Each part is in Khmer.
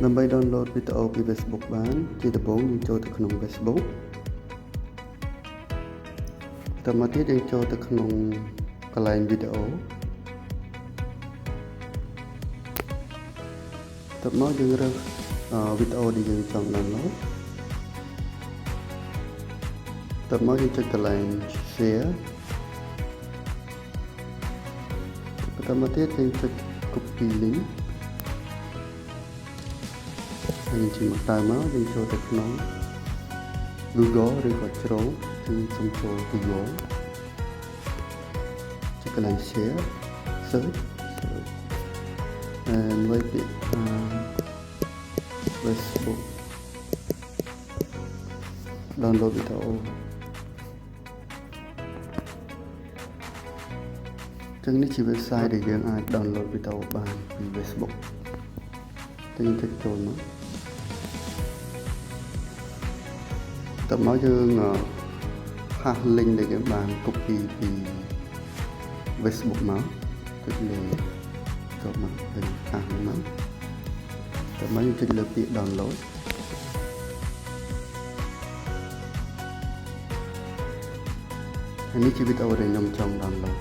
ដើម្បី download វីដេអូពី Facebook បានជាដំបូងយើងចូលទៅក្នុង Facebook តមកទៀតយើងចូលទៅក្នុងកន្លែងវីដេអូតមកយើងរើសវីដេអូដែលយើងចង់ download តមកយើងចុចកន្លែង share តមកទៀតយើងចុច copy link ហើយយើងជិះមកតើមកយើងចូលទៅក្នុង Google ឬក៏ Chrome គឺសូមចូល Google ចុចកន្លែង share search and មើលពាក្យ Facebook download វីដេអូចឹងនេះជា website ដែលយើងអាច download វីដេអូបានពី Facebook យើងចុចចូលមកតើមកយើងpass link ដែលយើងបាន copy ពី Facebook មកចុចលើចូលមកវិញ pass មកតើមកយើងចុចលើពាក្យ download ហើយនេះជាវីដេអូដែលខ្ញុំចង់ download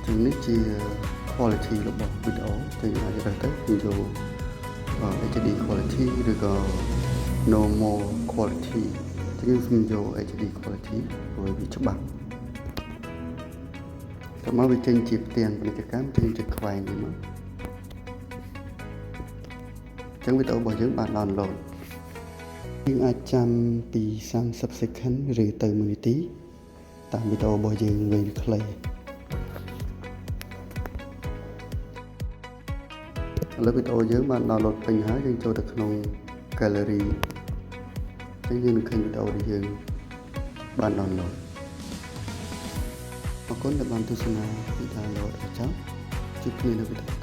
ចឹងនេះជា quality របស់វីដេអូចឹងអាចរើសទៅយើងចូល HD quality ឬក៏ normal quality ចឹងយើងសូមយក HD quality ព្រោះវាច្បាស់តើមកវាចេញជាផ្ទាំងពាណិជ្ជកម្មចេញជាខ្វែងនេះមកចឹងវីដេអូរបស់យើងបាន download យើងអាចចាំពី30 second ឬទៅ1នាទីតាមវីដេអូរបស់យើងវែងខ្លីឥឡូវវីដេអូយើងបាន download ពេញហើយយើងចូលទៅក្នុង gallery ចឹងយើងនឹងឃើញវីដេអូដែលយើងបាន download អរគុណដែលបានទស្សនាវីដេអូឲ្យចប់ជួបគ្នានៅវីដេអូ